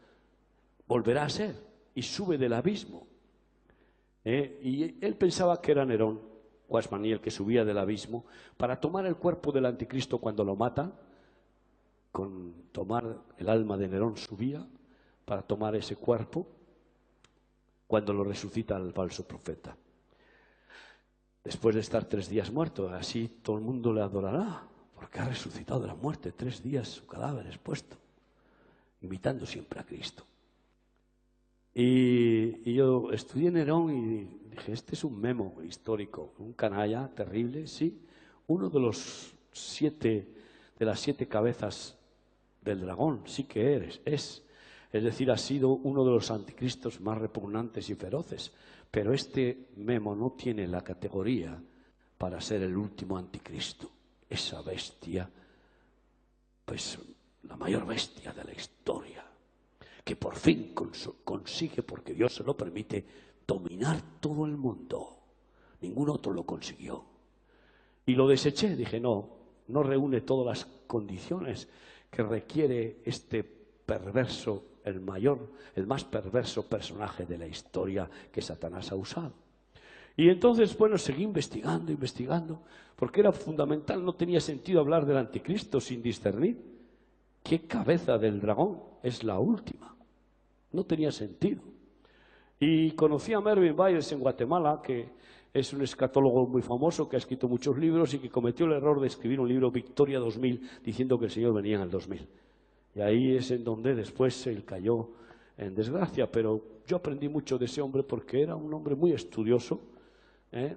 volverá a ser, y sube del abismo. Y él pensaba que era Nerón, Watchman Nee, el que subía del abismo, para tomar el cuerpo del anticristo cuando lo matan. Con tomar el alma de Nerón subía para tomar ese cuerpo cuando lo resucita el falso profeta. Después de estar 3 días muerto, así todo el mundo le adorará, porque ha resucitado de la muerte, 3 días su cadáver expuesto, imitando siempre a Cristo. Y yo estudié Nerón y dije, este es un memo histórico, un canalla terrible, sí, uno de los 7, de las 7 cabezas del dragón, sí que es decir, ha sido uno de los anticristos más repugnantes y feroces, pero este memo no tiene la categoría para ser el último anticristo, esa bestia, pues la mayor bestia de la historia, que por fin consigue, porque Dios se lo permite, dominar todo el mundo. Ningún otro lo consiguió. Y lo deseché, dije, no reúne todas las condiciones que requiere este perverso, el más perverso personaje de la historia que Satanás ha usado. Y entonces, bueno, seguí investigando, porque era fundamental, no tenía sentido hablar del anticristo sin discernir qué cabeza del dragón es la última. No tenía sentido. Y conocí a Mervyn Byers en Guatemala, que es un escatólogo muy famoso, que ha escrito muchos libros y que cometió el error de escribir un libro, Victoria 2000, diciendo que el Señor venía en el 2000. Y ahí es en donde después él cayó en desgracia. Pero yo aprendí mucho de ese hombre porque era un hombre muy estudioso. Él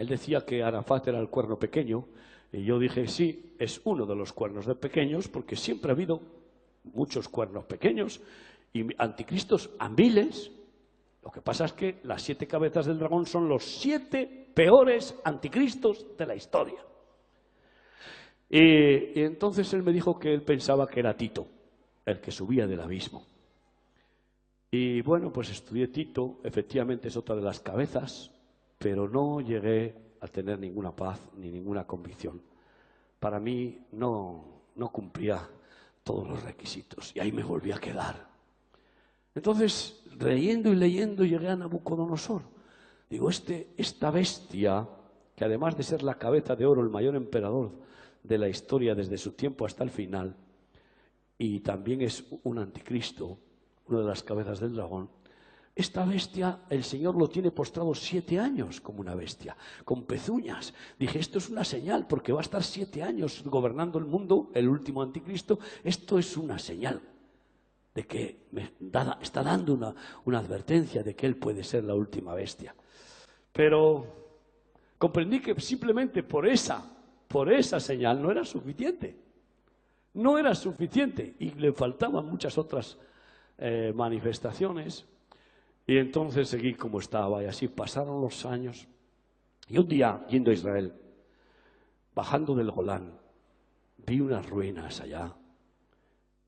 decía que Arafat era el cuerno pequeño, y yo dije, sí, es uno de los cuernos de pequeños, porque siempre ha habido muchos cuernos pequeños y anticristos a miles. Lo que pasa es que las 7 cabezas del dragón son los 7 peores anticristos de la historia. Y entonces él me dijo que él pensaba que era Tito, el que subía del abismo. Y bueno, pues estudié Tito, efectivamente es otra de las cabezas, pero no llegué a tener ninguna paz ni ninguna convicción. Para mí no cumplía todos los requisitos y ahí me volví a quedar. Entonces, leyendo y leyendo, llegué a Nabucodonosor. Digo, esta bestia, que además de ser la cabeza de oro, el mayor emperador de la historia desde su tiempo hasta el final, y también es un anticristo, una de las cabezas del dragón, esta bestia, el Señor lo tiene postrado 7 años como una bestia, con pezuñas. Dije, esto es una señal, porque va a estar 7 años gobernando el mundo, el último anticristo. Esto es una señal de que me está dando una advertencia de que él puede ser la última bestia. Pero comprendí que simplemente por esa señal no era suficiente. No era suficiente y le faltaban muchas otras manifestaciones. Y entonces seguí como estaba y así pasaron los años. Y un día, yendo a Israel, bajando del Golán, vi unas ruinas allá,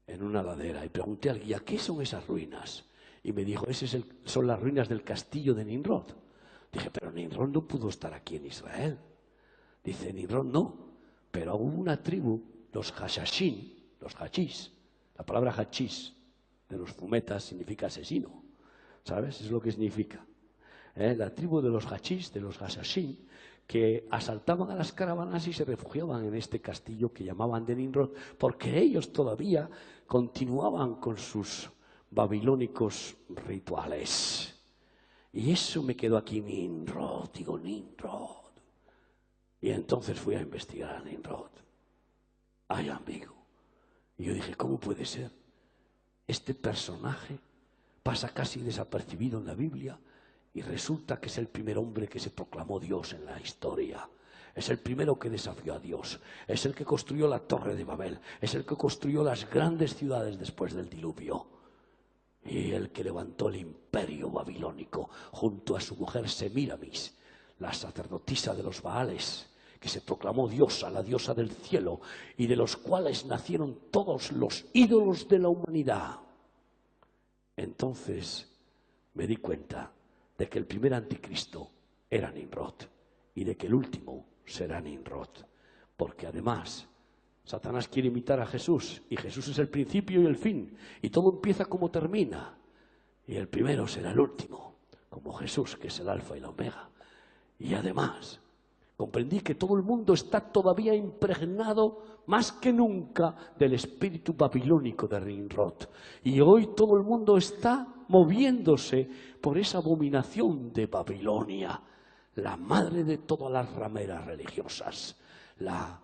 en una ladera, y pregunté al guía, ¿qué son esas ruinas? Y me dijo, son las ruinas del castillo de Nimrod. Dije, pero Nimrod no pudo estar aquí en Israel. Dice, Nimrod no, pero hubo una tribu, los Hashashin, los hachís. La palabra hachís de los fumetas significa asesino. ¿Sabes? Es lo que significa. La tribu de los hachís, de los Hashashin, que asaltaban a las caravanas y se refugiaban en este castillo que llamaban de Nimrod, porque ellos todavía continuaban con sus babilónicos rituales. Y eso me quedó aquí, Nimrod, digo Nimrod. Y entonces fui a investigar a Nimrod. Ay, amigo. Y yo dije, ¿cómo puede ser? Este personaje pasa casi desapercibido en la Biblia y resulta que es el primer hombre que se proclamó Dios en la historia. Es el primero que desafió a Dios. Es el que construyó la Torre de Babel. Es el que construyó las grandes ciudades después del diluvio. Y el que levantó el imperio babilónico junto a su mujer Semíramis, la sacerdotisa de los Baales, que se proclamó diosa, la diosa del cielo, y de los cuales nacieron todos los ídolos de la humanidad. Entonces me di cuenta de que el primer anticristo era Nimrod y de que el último será Nimrod. Porque además Satanás quiere imitar a Jesús y Jesús es el principio y el fin y todo empieza como termina. Y el primero será el último, como Jesús, que es el alfa y la omega. Y además comprendí que todo el mundo está todavía impregnado más que nunca del espíritu babilónico de Nimrod. Y hoy todo el mundo está moviéndose por esa abominación de Babilonia, la madre de todas las rameras religiosas, la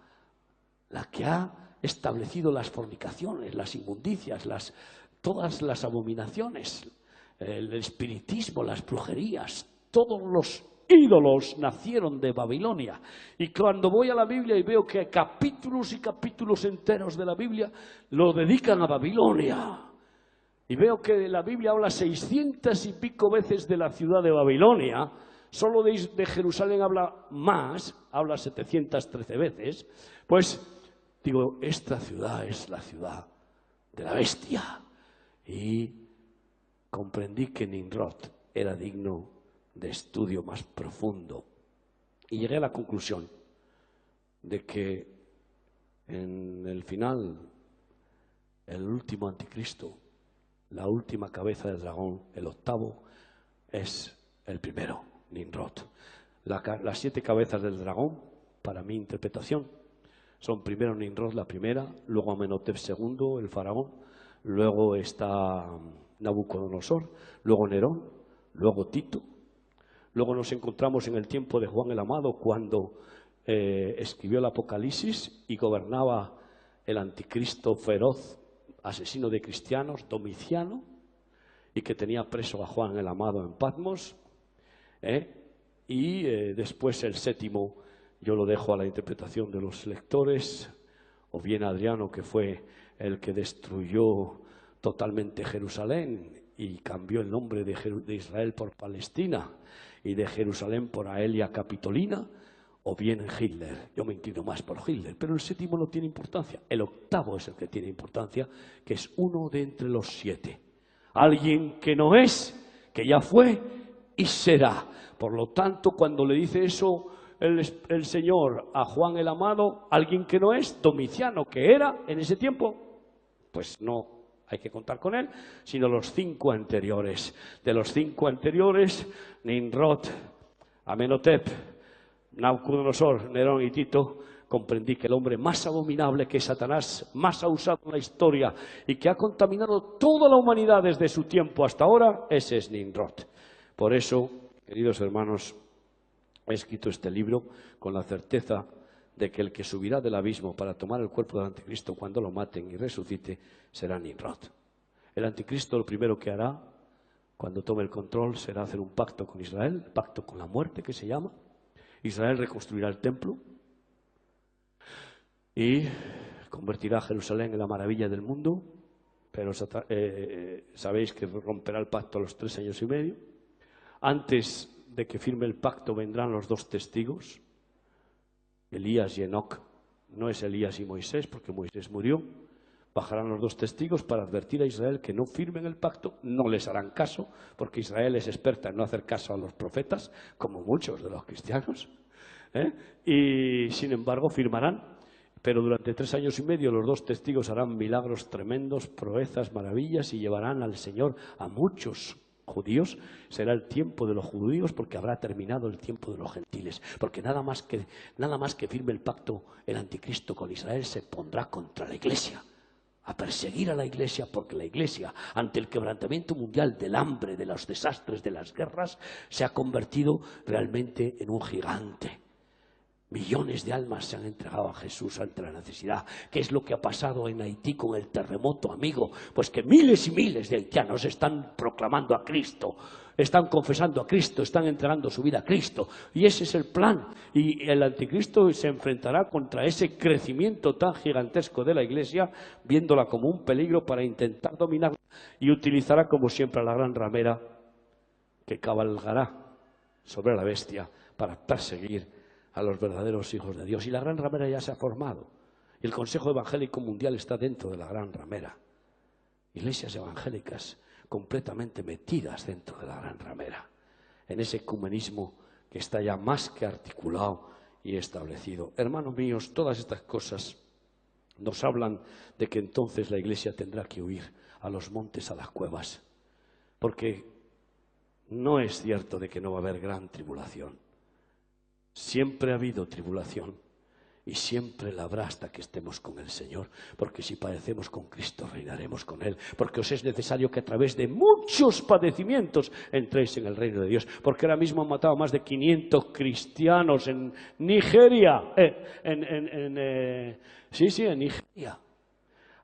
que ha establecido las fornicaciones, las inmundicias, todas las abominaciones, el espiritismo, las brujerías, todos los ídolos nacieron de Babilonia. Y cuando voy a la Biblia y veo que capítulos y capítulos enteros de la Biblia lo dedican a Babilonia. Y veo que la Biblia habla 600 y pico veces de la ciudad de Babilonia. Solo de Jerusalén habla más, habla 713 veces. Pues digo, esta ciudad es la ciudad de la bestia. Y comprendí que Nimrod era digno de estudio más profundo. Y llegué a la conclusión de que en el final, el último anticristo, la última cabeza del dragón, el octavo, es el primero, Nimrod. Las 7 cabezas del dragón, para mi interpretación, son primero Nimrod la primera, luego Amenhotep II, el faraón, luego está Nabucodonosor, luego Nerón, luego Tito. Luego nos encontramos en el tiempo de Juan el Amado, cuando escribió el Apocalipsis y gobernaba el anticristo feroz, asesino de cristianos, Domiciano, y que tenía preso a Juan el Amado en Patmos. Y después el séptimo, yo lo dejo a la interpretación de los lectores, o bien Adriano, que fue el que destruyó totalmente Jerusalén y cambió el nombre de Israel por Palestina y de Jerusalén por Aelia Capitolina, o bien Hitler. Yo me inclino más por Hitler, pero el séptimo no tiene importancia. El octavo es el que tiene importancia, que es uno de entre los 7. Alguien que no es, que ya fue y será. Por lo tanto, cuando le dice eso el Señor a Juan el Amado, alguien que no es, Domiciano, que era en ese tiempo, pues no hay que contar con él, sino los 5 anteriores. De los 5 anteriores, Nimrod, Amenhotep, Nabucodonosor, Nerón y Tito, comprendí que el hombre más abominable que Satanás más ha usado en la historia y que ha contaminado toda la humanidad desde su tiempo hasta ahora, ese es Nimrod. Por eso, queridos hermanos, he escrito este libro con la certeza de que el que subirá del abismo para tomar el cuerpo del anticristo cuando lo maten y resucite será Nimrod. El anticristo lo primero que hará cuando tome el control será hacer un pacto con Israel, pacto con la muerte que se llama. Israel reconstruirá el templo y convertirá a Jerusalén en la maravilla del mundo, pero sabéis que romperá el pacto a los 3 años y medio. Antes de que firme el pacto vendrán los 2 testigos, Elías y Enoc. No es Elías y Moisés, porque Moisés murió. Bajarán los 2 testigos para advertir a Israel que no firmen el pacto, no les harán caso, porque Israel es experta en no hacer caso a los profetas, como muchos de los cristianos, y sin embargo firmarán, pero durante 3 años y medio los 2 testigos harán milagros tremendos, proezas, maravillas, y llevarán al Señor a muchos judíos. Será el tiempo de los judíos porque habrá terminado el tiempo de los gentiles, porque nada más que firme el pacto el anticristo con Israel se pondrá contra la iglesia, a perseguir a la iglesia, porque la iglesia, ante el quebrantamiento mundial del hambre, de los desastres, de las guerras, se ha convertido realmente en un gigante. Millones de almas se han entregado a Jesús ante la necesidad. ¿Qué es lo que ha pasado en Haití con el terremoto, amigo? Pues que miles y miles de haitianos están proclamando a Cristo, están confesando a Cristo, están entregando su vida a Cristo. Y ese es el plan. Y el anticristo se enfrentará contra ese crecimiento tan gigantesco de la iglesia, viéndola como un peligro para intentar dominarla, y utilizará como siempre a la gran ramera que cabalgará sobre la bestia para perseguir a los verdaderos hijos de Dios. Y la gran ramera ya se ha formado. Y el Consejo Evangélico Mundial está dentro de la gran ramera. Iglesias evangélicas completamente metidas dentro de la gran ramera, en ese ecumenismo que está ya más que articulado y establecido. Hermanos míos, todas estas cosas nos hablan de que entonces la Iglesia tendrá que huir a los montes, a las cuevas, porque no es cierto de que no va a haber gran tribulación. Siempre ha habido tribulación y siempre la habrá hasta que estemos con el Señor, porque si padecemos con Cristo reinaremos con Él, porque os es necesario que a través de muchos padecimientos entréis en el reino de Dios, porque ahora mismo han matado a más de 500 cristianos en Nigeria, en Nigeria.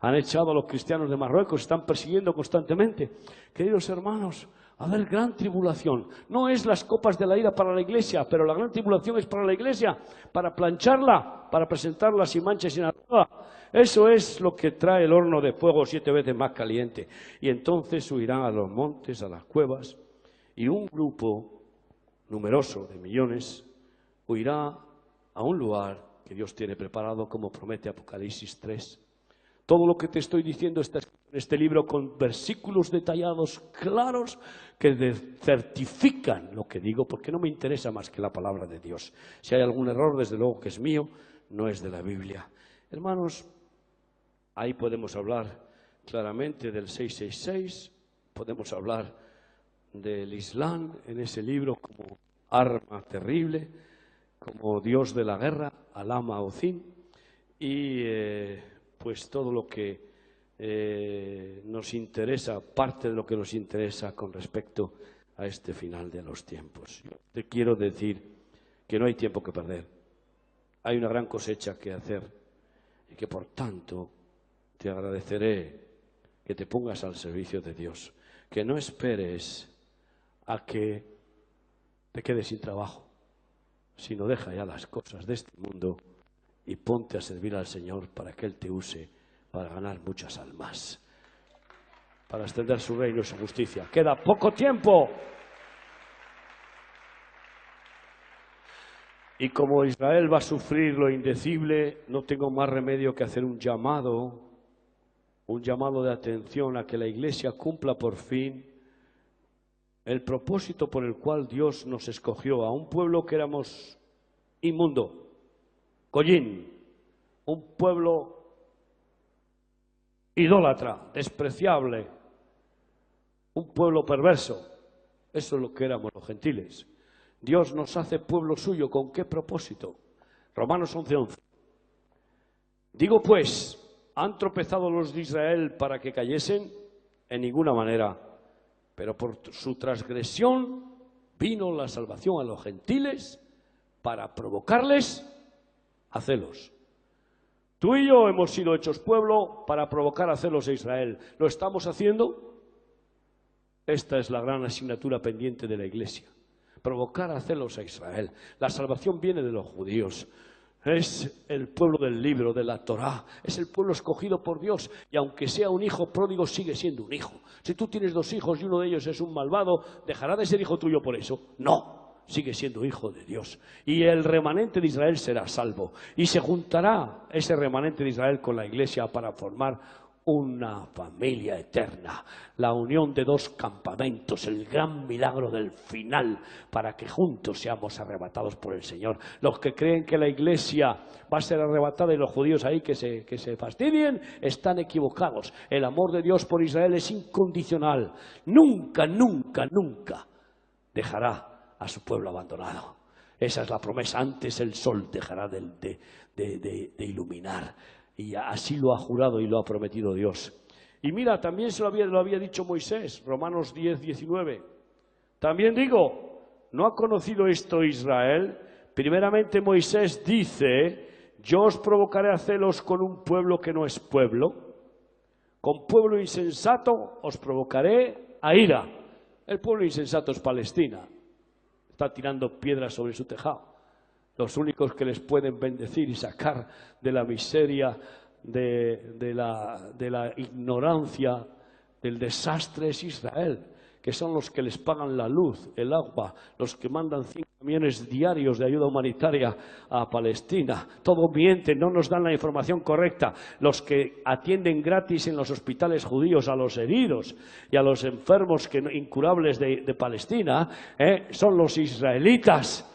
Han echado a los cristianos de Marruecos, están persiguiendo constantemente. Queridos hermanos, va a haber gran tribulación. No es las copas de la ira para la iglesia, pero la gran tribulación es para la iglesia, para plancharla, para presentarla sin mancha y sin arruga. Eso es lo que trae el horno de fuego 7 veces más caliente. Y entonces huirán a los montes, a las cuevas, y un grupo numeroso de millones huirá a un lugar que Dios tiene preparado, como promete Apocalipsis 3. Todo lo que te estoy diciendo está en este libro con versículos detallados, claros, que certifican lo que digo, porque no me interesa más que la palabra de Dios. Si hay algún error, desde luego que es mío, no es de la Biblia. Hermanos, ahí podemos hablar claramente del 666, podemos hablar del Islam en ese libro como arma terrible, como Dios de la guerra, Alá Maozín, y pues todo lo que nos interesa, parte de lo que nos interesa con respecto a este final de los tiempos. Yo te quiero decir que no hay tiempo que perder, hay una gran cosecha que hacer y que por tanto te agradeceré que te pongas al servicio de Dios, que no esperes a que te quedes sin trabajo, sino deja ya las cosas de este mundo y ponte a servir al Señor para que Él te use para ganar muchas almas, para extender su reino y su justicia. Queda poco tiempo. Y como Israel va a sufrir lo indecible, no tengo más remedio que hacer un llamado de atención a que la Iglesia cumpla por fin el propósito por el cual Dios nos escogió, a un pueblo que éramos inmundo, collín, un pueblo idólatra, despreciable, un pueblo perverso. Eso es lo que éramos los gentiles. Dios nos hace pueblo suyo. ¿Con qué propósito? Romanos 11:11. Digo pues, ¿han tropezado los de Israel para que cayesen? En ninguna manera. Pero por su transgresión vino la salvación a los gentiles para provocarles a celos. Tú y yo hemos sido hechos pueblo para provocar a celos a Israel. ¿Lo estamos haciendo? Esta es la gran asignatura pendiente de la Iglesia. Provocar a celos a Israel. La salvación viene de los judíos. Es el pueblo del libro, de la Torá. Es el pueblo escogido por Dios. Y aunque sea un hijo pródigo, sigue siendo un hijo. Si tú tienes 2 hijos y uno de ellos es un malvado, ¿dejará de ser hijo tuyo por eso? No. Sigue siendo hijo de Dios. Y el remanente de Israel será salvo. Y se juntará ese remanente de Israel con la Iglesia para formar una familia eterna, la unión de 2 campamentos, el gran milagro del final, para que juntos seamos arrebatados por el Señor. Los que creen que la Iglesia va a ser arrebatada y los judíos ahí que se fastidien, están equivocados. El amor de Dios por Israel es incondicional. Nunca, nunca, nunca dejará a su pueblo abandonado. Esa es la promesa. Antes el sol dejará de iluminar. Y así lo ha jurado y lo ha prometido Dios. Y mira, también lo había dicho Moisés, Romanos 10:19. También digo, ¿no ha conocido esto Israel? Primeramente Moisés dice, yo os provocaré a celos con un pueblo que no es pueblo. Con pueblo insensato os provocaré a ira. El pueblo insensato es Palestina. Está tirando piedras sobre su tejado. Los únicos que les pueden bendecir y sacar de la miseria, de la ignorancia, del desastre es Israel, que son los que les pagan la luz, el agua, los que mandan 5 camiones diarios de ayuda humanitaria a Palestina. Todo miente, no nos dan la información correcta. Los que atienden gratis en los hospitales judíos a los heridos y a los enfermos incurables de Palestina son los israelitas.